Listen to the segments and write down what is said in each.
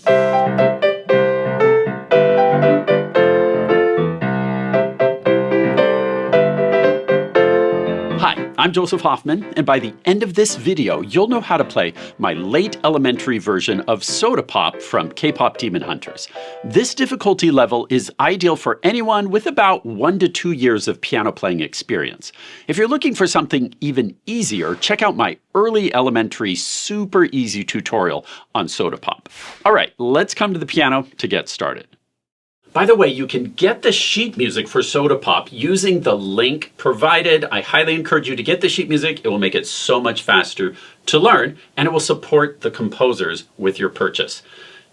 Hi, I'm Joseph Hoffman, and by the end of this video, you'll know how to play my late elementary version of Soda Pop from K-Pop Demon Hunters. This difficulty level is ideal for anyone with about 1 to 2 years of piano playing experience. If you're looking for something even easier, check out my early elementary super easy tutorial on Soda Pop. All right, let's come to the piano to get started. By the way, you can get the sheet music for Soda Pop using the link provided. I highly encourage you to get the sheet music. It will make it so much faster to learn, and it will support the composers with your purchase.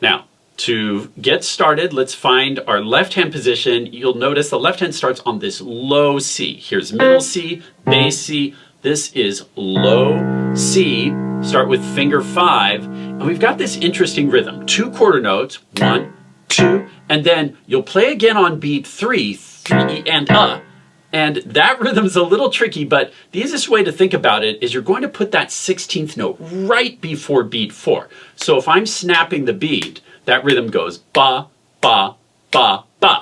Now, to get started, let's find our left hand position. You'll notice the left hand starts on this low C. Here's middle C, bass C. This is low C. Start with finger 5, and we've got this interesting rhythm. 2 quarter notes, 1, 2, and then you'll play again on beat 3, 3 and that rhythm's a little tricky, but the easiest way to think about it is you're going to put that 16th note right before beat 4. So if I'm snapping the beat, that rhythm goes ba, ba, ba, ba.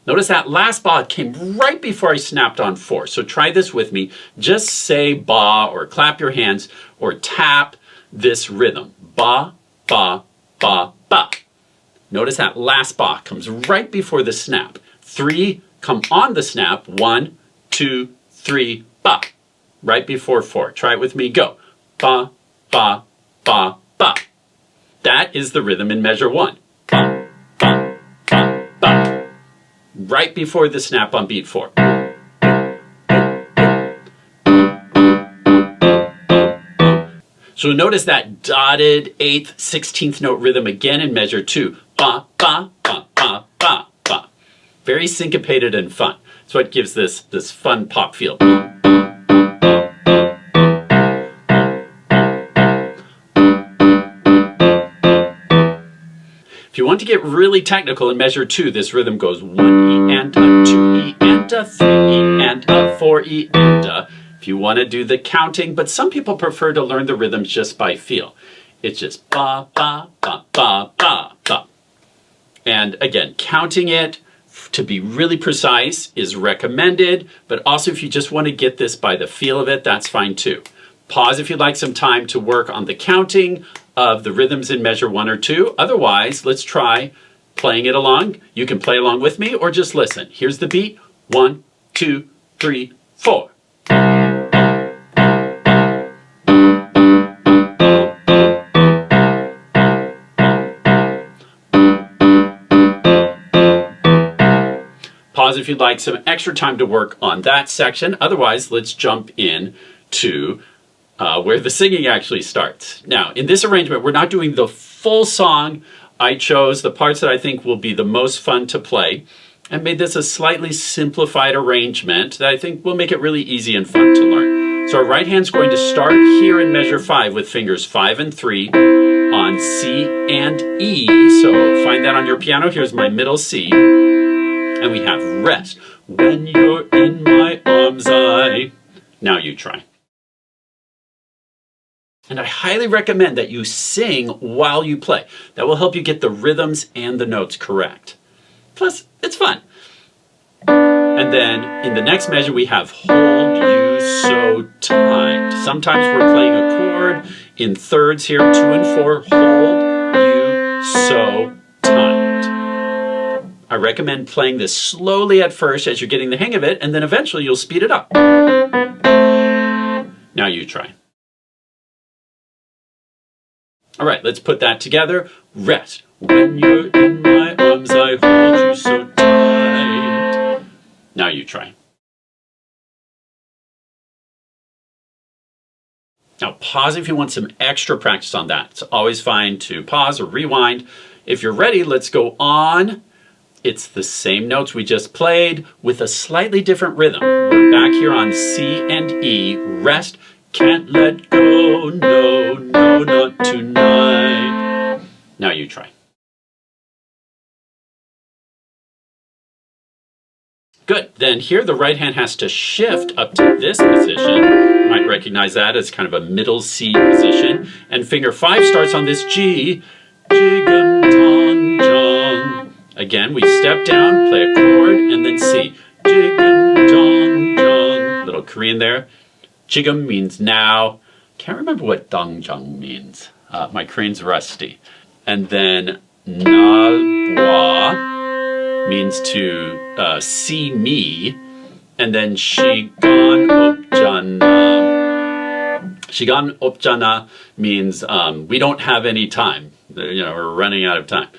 Notice that last ba came right before I snapped on 4. So try this with me. Just say ba, or clap your hands, or tap this rhythm. Ba, ba, ba, ba. Notice that last ba comes right before the snap. 3 come on the snap. 1, 2, 3, ba. Right before 4. Try it with me. Go. Ba, ba, ba, ba. That is the rhythm in measure 1. Ba, ba, ba, ba. Right before the snap on beat 4. So notice that dotted 8th, 16th note rhythm again in measure 2. Ba, ba, ba, ba, ba, ba. Very syncopated and fun. That's what gives this fun pop feel. If you want to get really technical in measure 2, this rhythm goes 1 E and a, 2 E and a, 3 E and a, 4 E and a. If you want to do the counting, but some people prefer to learn the rhythms just by feel. It's just ba, ba, ba, ba, ba, ba. And again, counting it to be really precise is recommended, but also if you just want to get this by the feel of it, that's fine too. Pause if you'd like some time to work on the counting of the rhythms in measure 1 or 2. Otherwise, let's try playing it along. You can play along with me or just listen. Here's the beat. 1, 2, 3, 4. Pause if you'd like some extra time to work on that section. Otherwise, let's jump in to where the singing actually starts. Now, in this arrangement, we're not doing the full song. I chose the parts that I think will be the most fun to play and made this a slightly simplified arrangement that I think will make it really easy and fun to learn. So our right hand's going to start here in measure 5 with fingers 5 and 3 on C and E. So find that on your piano. Here's my middle C. And we have rest. When you're in my arms, Now you try. And I highly recommend that you sing while you play. That will help you get the rhythms and the notes correct. Plus, it's fun. And then in the next measure, we have hold you so tight. Sometimes we're playing a chord in thirds here, 2 and 4. Hold you so tight. I recommend playing this slowly at first as you're getting the hang of it, and then eventually you'll speed it up. Now you try. All right, let's put that together. Rest. When you're in my arms, I hold you so tight. Now you try. Now pause if you want some extra practice on that. It's always fine to pause or rewind. If you're ready, let's go on. It's the same notes we just played with a slightly different rhythm. We're back here on C and E. Rest, can't let go, no, no, not tonight. Now you try. Good. Then here the right hand has to shift up to this position. You might recognize that as kind of a middle C position. And finger 5 starts on this G. jigum dong jong. Again, we step down, play a chord, and then C. Jigum dong jong. Little Korean there. Jigum means now. Can't remember what dong jong means. My Korean's rusty. And then nalwa means to see me. And then shigan opjana. Shigan opjana means we don't have any time. We're running out of time.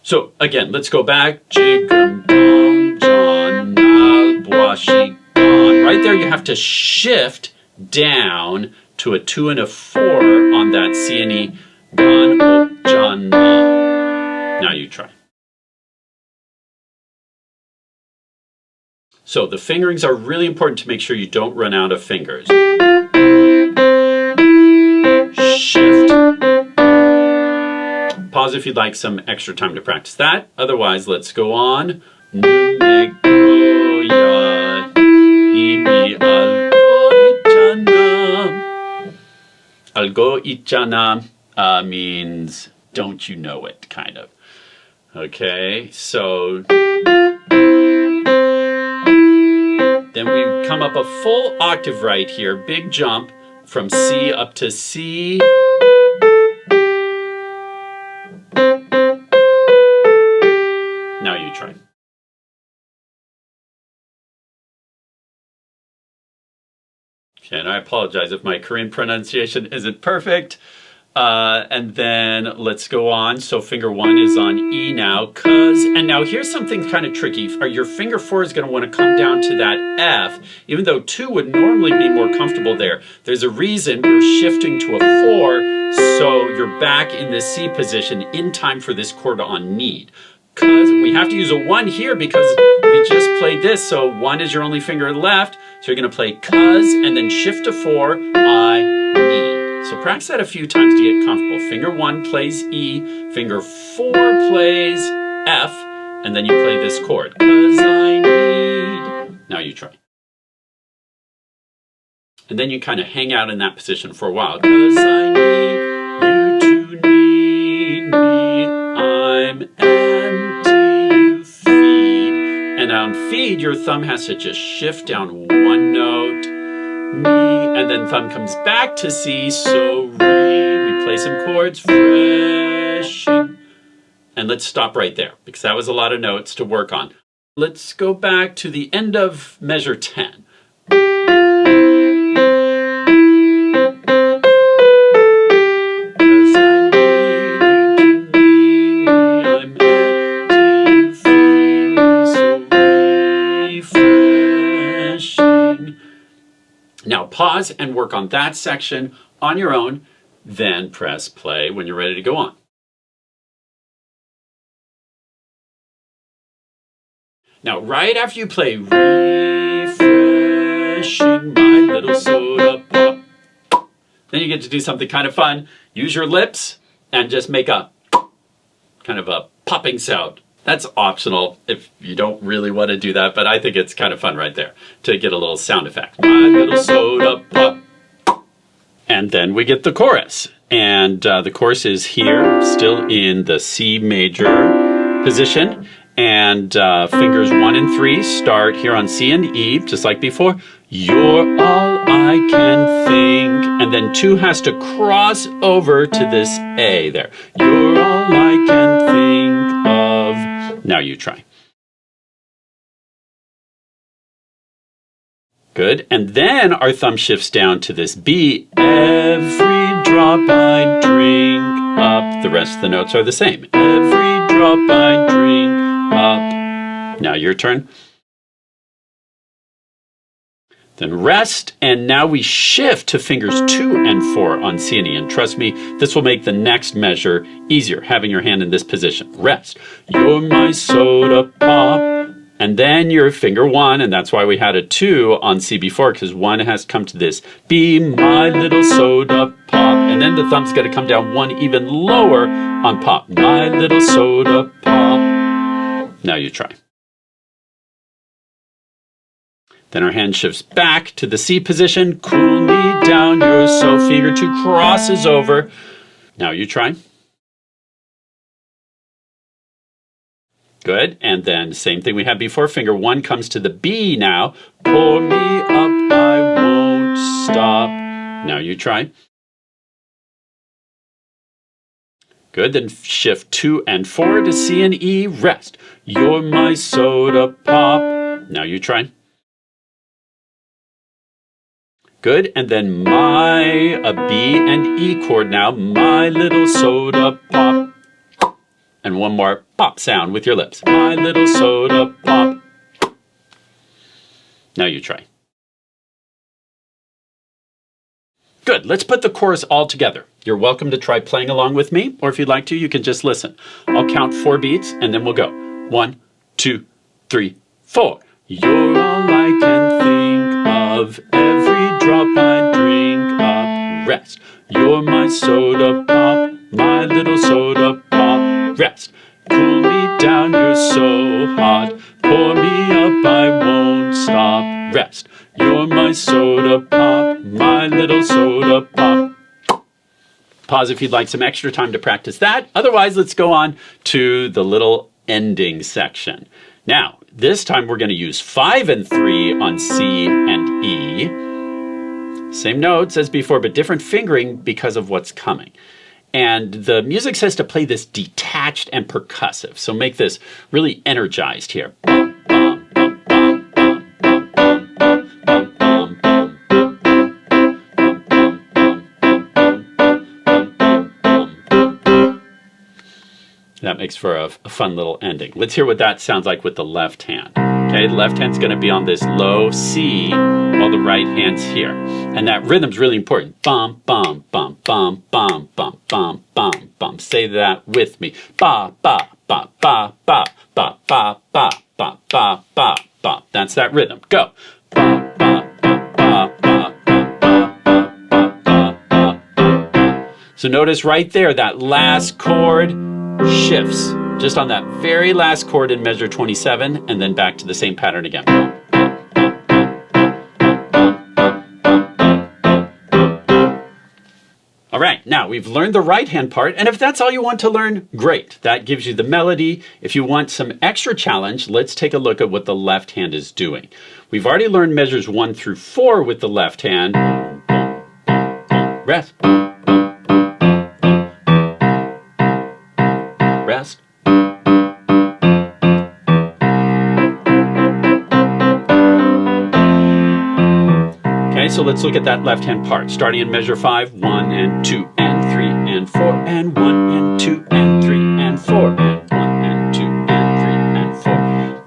So again, let's go back. Jigum dong jon nalwa shigan. Right there you have to shift down to a 2 and a 4 on that C and E. Gan opjana. Now you try. So the fingerings are really important to make sure you don't run out of fingers. Shift. Pause if you'd like some extra time to practice that. Otherwise, let's go on. Algo 있잖아 means don't you know it, kind of. Okay, so then we come up a full octave right here, big jump from C up to C. Now you try. Okay, and I apologize if my Korean pronunciation isn't perfect. And then let's go on. So finger 1 is on E now, and now here's something kind of tricky. Your finger 4 is going to want to come down to that F, even though 2 would normally be more comfortable there. There's a reason we're shifting to a 4, so you're back in the C position in time for this chord on need. Because we have to use a 1 here because we just played this, so 1 is your only finger left, so you're going to play cuz and then shift to 4, I, E. So practice that a few times to get comfortable. Finger 1 plays E, finger 4 plays F, and then you play this chord. 'Cause I need. Now you try. And then you kind of hang out in that position for a while. 'Cause I need you to need me. I'm empty, you feed. And on feed, your thumb has to just shift down 1 note. Me, and then thumb comes back to C, so re. We play some chords, fresh. And let's stop right there, because that was a lot of notes to work on. Let's go back to the end of measure 10. Now pause and work on that section on your own, then press play when you're ready to go on. Now right after you play refreshing my little soda pop, then you get to do something kind of fun. Use your lips and just make a kind of a popping sound. That's optional if you don't really want to do that, but I think it's kind of fun right there to get a little sound effect. My little soda pop. And then we get the chorus. And the chorus is here, still in the C major position. And fingers 1 and 3 start here on C and E, just like before. You're all I can think. And then 2 has to cross over to this A there. You're all I can think of. Now you try. Good. And then our thumb shifts down to this B. Every drop I drink up. The rest of the notes are the same. Every drop I drink up. Now your turn. Then rest, and now we shift to fingers 2 and 4 on C and E. And trust me, this will make the next measure easier, having your hand in this position. Rest. You're my soda pop. And then your finger 1, and that's why we had a 2 on C before, because 1 has to come to this. Be my little soda pop. And then the thumb's got to come down 1 even lower on pop. My little soda pop. Now you try. Then our hand shifts back to the C position. Cool me down, you're so finger 2 crosses over. Now you try. Good. And then same thing we had before. Finger 1 comes to the B now. Pour me up, I won't stop. Now you try. Good. Then shift 2 and 4 to C and E. Rest. You're my soda pop. Now you try. Good. And then a B and E chord now. My little soda pop. And one more pop sound with your lips. My little soda pop. Now you try. Good. Let's put the chorus all together. You're welcome to try playing along with me, or if you'd like to, you can just listen. I'll count 4 beats, and then we'll go. 1, 2, 3, 4. You're all I can think of. Every drop I drink up. Rest. You're my soda pop. My little soda pop. Rest. Cool me down, you're so hot. Pour me up, I won't stop. Rest. You're my soda pop, my little soda pop. Pause if you'd like some extra time to practice that. Otherwise, let's go on to the little ending section. Now, this time we're going to use 5 and 3 on C and E. Same notes as before, but different fingering because of what's coming. And the music says to play this detached and percussive. So make this really energized here. That makes for a fun little ending. Let's hear what that sounds like with the left hand. Okay, the left hand's going to be on this low C, while the right hand's here. And that rhythm's really important. Bum, bum, bum, bum, bum, bum, bum, bum, bum. Say that with me. Ba, ba, ba, ba, ba, ba, ba, ba, ba, ba, ba, ba. That's that rhythm. Go. Ba, ba, ba, ba, ba, ba, ba, ba, ba, ba. So notice right there, that last chord shifts just on that very last chord in measure 27, and then back to the same pattern again. All right, now we've learned the right hand part, and if that's all you want to learn, great. That gives you the melody. If you want some extra challenge, let's take a look at what the left hand is doing. We've already learned measures 1 through 4 with the left hand. Rest. Rest. Okay, so let's look at that left hand part. Starting in measure 5, 1 and 2 and 3 and 4 and 1 and 2 and 3 and 4 and 1 and 2 and 3 and 4.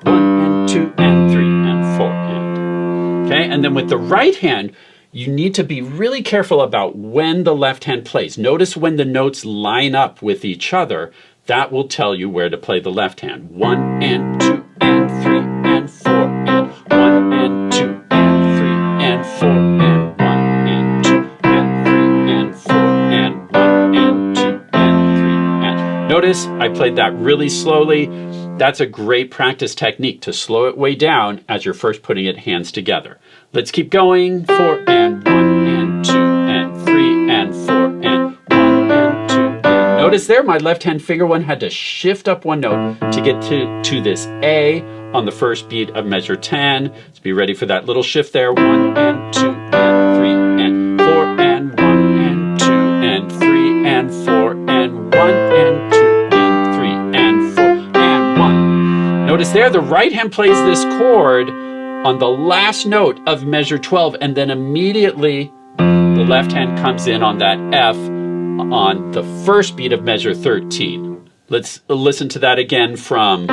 1 and 2 and 3 and 4 and. Okay, and then with the right hand, you need to be really careful about when the left hand plays. Notice when the notes line up with each other. That will tell you where to play the left hand. 1 and 2 and 3 and 4 and 1 and 2 and 3 and 4 and 1 and 2 and 3 and 4 and 1 and 2 and 3 and. Notice I played that really slowly. That's a great practice technique to slow it way down as you're first putting it hands together. Let's keep going. 4 and 1 and 2 and 3 and 4 and 1 and 2 and. Notice there my left hand finger one had to shift up one note to get to this A on the first beat of measure 10. So be ready for that little shift there. 1 and 2 and 3 and 4 and 1 and 2 and 3 and 4 and 1 and 2 and 3 and 4 and 1. Notice there the right hand plays this chord on the last note of measure 12, and then immediately the left hand comes in on that F on the first beat of measure 13. Let's listen to that again from.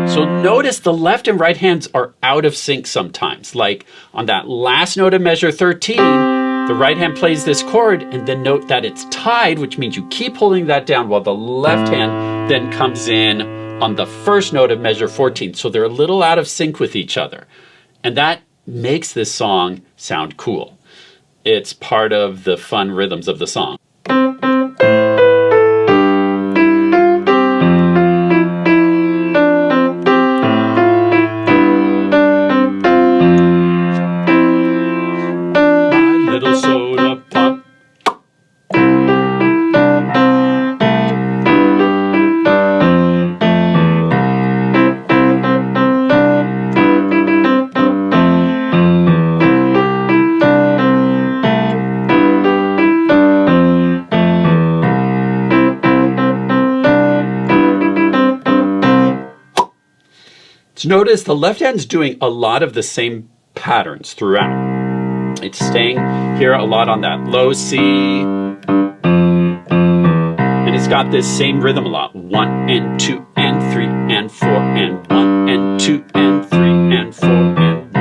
So notice the left and right hands are out of sync sometimes. Like on that last note of measure 13, the right hand plays this chord, and then note that it's tied, which means you keep holding that down while the left hand then comes in on the first note of measure 14. So they're a little out of sync with each other. And that makes this song sound cool. It's part of the fun rhythms of the song. So notice the left hand's doing a lot of the same patterns throughout. It's staying here a lot on that low C. And it's got this same rhythm a lot. 1 and 2 and 3 and 4 and 1 and 2 and 3 and 4 and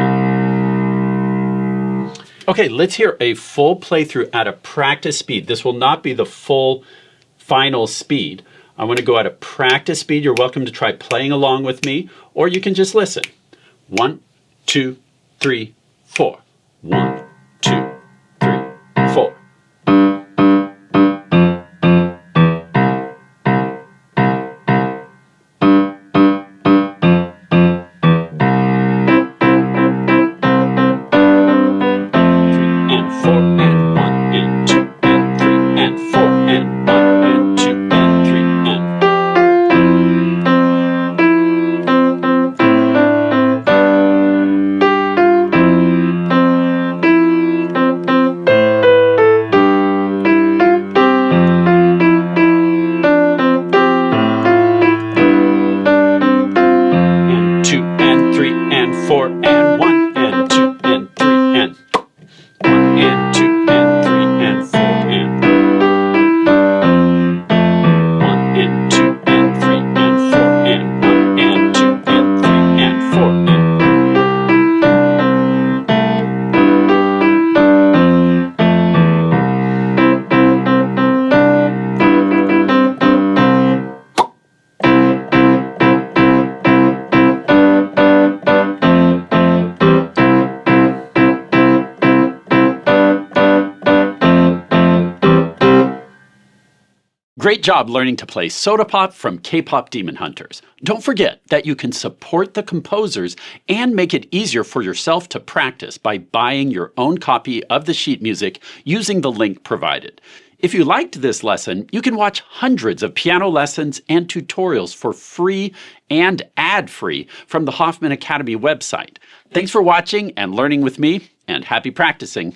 1. Okay, let's hear a full playthrough at a practice speed. This will not be the full final speed. I want to go at a practice speed. You're welcome to try playing along with me, or you can just listen. 1, 2, 3, 4. 1, 2, 3, 4. Great job learning to play Soda Pop from K-Pop Demon Hunters. Don't forget that you can support the composers and make it easier for yourself to practice by buying your own copy of the sheet music using the link provided. If you liked this lesson, you can watch hundreds of piano lessons and tutorials for free and ad-free from the Hoffman Academy website. Thanks for watching and learning with me, and happy practicing.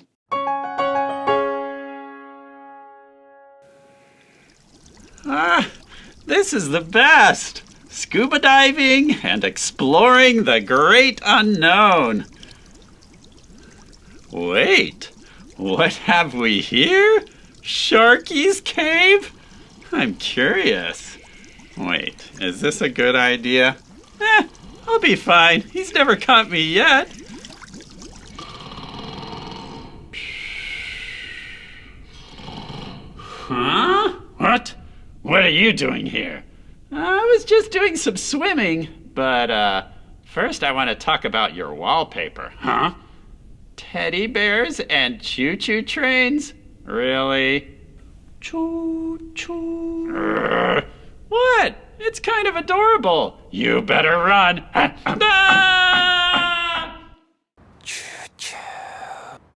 This is the best! Scuba diving and exploring the great unknown. Wait, what have we here? Sharky's cave? I'm curious. Wait, is this a good idea? I'll be fine. He's never caught me yet. Huh? What? What are you doing here? I was just doing some swimming, but first I want to talk about your wallpaper. Huh? Teddy bears and choo-choo trains? Really? Choo-choo. What? It's kind of adorable. You better run. Ah!